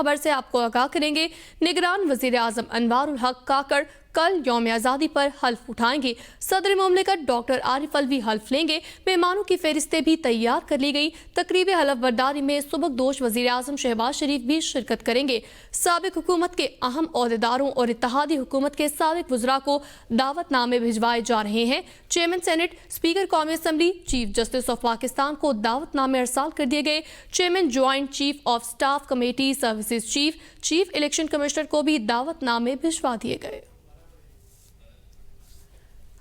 खबर से आपको आगाह करेंगे। निगरान वजीर आजम अनवारुल हक काकड़ कल यौम आज़ादी पर हल्फ उठाएंगे। सदर मुमलिकत डॉक्टर आरिफ अलवी हल्फ लेंगे। मेहमानों की फहरिस्तें भी तैयार कर ली गई। तकरीब हल्फ बर्दारी में सुबकदोश वजीर आजम शहबाज शरीफ भी शिरकत करेंगे। साबिक हुकूमत के अहम ओहदेदारों और इत्तेहादी हुकूमत के साबिक वज़रा को दावतनामे भिजवाए जा रहे हैं। चेयरमैन सेनेट, स्पीकर कौमी assembly, chief justice of Pakistan को दावतनामे अरसाल कर दिए गए। Chairman joint chief of staff committee services chief election commissioner को भी दावतनामे भिजवा दिए गए।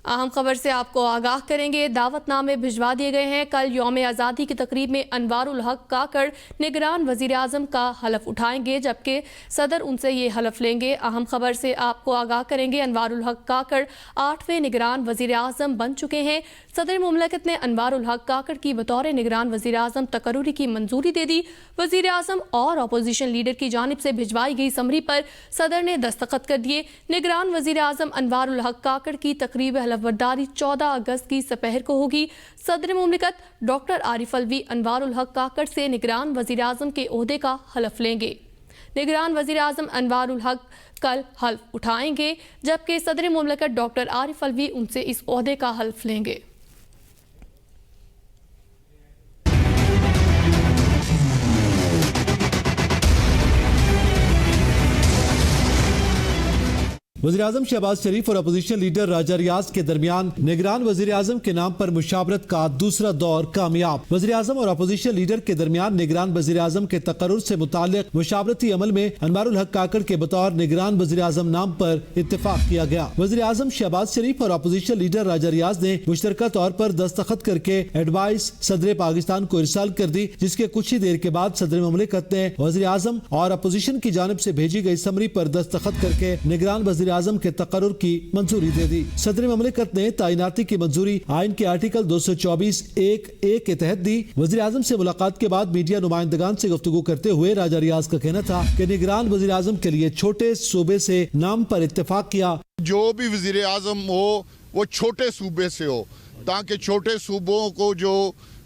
अहम खबर से आपको आगाह करेंगे। दावतनामे भिजवा दिए गए हैं। कल यौम आज़ादी की तकरीब में अनवारुल हक काकड़ निगरान वजीर आजम का हलफ उठाएंगे, जबकि सदर उनसे ये हलफ लेंगे। अहम खबर से आपको आगाह करेंगे। अनवारुल हक काकड़ 8वें निगरान वजीर आजम बन चुके हैं। सदर मुमलिकत ने अनवारुल हक काकड़ की बतौर निगरान वजीर आजम तकर्रुरी की मंजूरी दे दी। वजीर आजम और अपोजिशन लीडर की जानिब से भिजवाई गई समरी पर सदर ने दस्तखत कर दिए। निगरान वजीर आजम अनवारुल हक काकड़ की तकरीब हलफबरदारी 14 अगस्त की सपहर को होगी। सदर मुमलिकत डॉक्टर आरिफ अलवी अनवारुल हक काकड़ से निगरान वजीर आजम के ओहदे का हलफ लेंगे। निगरान वजीर आजम अनवारुल हक कल हल्फ उठाएंगे, जबकि सदर मुमलिकत डॉक्टर आरिफ अलवी उनसे इस ओहदे का हल्फ लेंगे। वज़ीर आज़म शहबाज शरीफ और अपोजिशन लीडर राजा रियाज के दरमियान निगरान वज़ीर आज़म के नाम पर मुशावरत का दूसरा दौर कामयाब। वज़ीर आज़म और अपोजिशन लीडर के दरमियान निगरान वज़ीर आज़म के तकर्रुर से मुताल्लिक मुशावरती अमल में अनवारुल हक काकड़ के बतौर निगरान वज़ीर आज़म नाम पर इत्तेफाक किया गया। वज़ीर आज़म शहबाज शरीफ और अपोजिशन लीडर राजा रियाज ने मुश्तरका तौर पर दस्तखत करके एडवाइस सदर पाकिस्तान को इरसाल कर दी, जिसके कुछ ही देर के बाद सदर मुमलिकत ने वज़ीर आज़म और अपोजिशन की जानिब से भेजी गई समरी पर दस्तखत करके निगरान वज़ीर आज़म के तकर्रुर की मंजूरी दे दी। सदर मुमलिकत ने तैनाती की मंजूरी आइन के आर्टिकल 224(1)(a) के तहत दी। वज़ीर आज़म से मुलाकात के बाद मीडिया नुमाइंदगान से गुफ्तगू करते हुए राजा रियाज का कहना था कि निगरान वज़ीर आज़म के लिए छोटे सूबे से नाम पर इत्तेफाक किया। जो भी वज़ीर आज़म हो वो छोटे सूबे से हो, ताकि छोटे सूबों को जो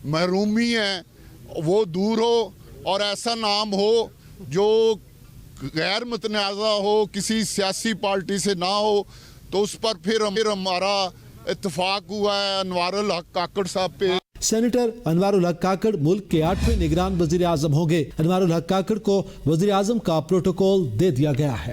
महरूमी है वो दूर हो और ऐसा नाम हो जो गैर मुतनाज़ा हो, किसी सियासी पार्टी से ना हो, तो उस पर फिर हमारा इत्तेफाक हुआ है अनवारुल हक काकड़ साहब पे। सेनेटर अनवारुल हक काकड़ मुल्क के 8वें निगरान वज़ीर आज़म होंगे। अनवारुल हक काकड़ को वज़ीर आज़म का प्रोटोकॉल दे दिया गया है।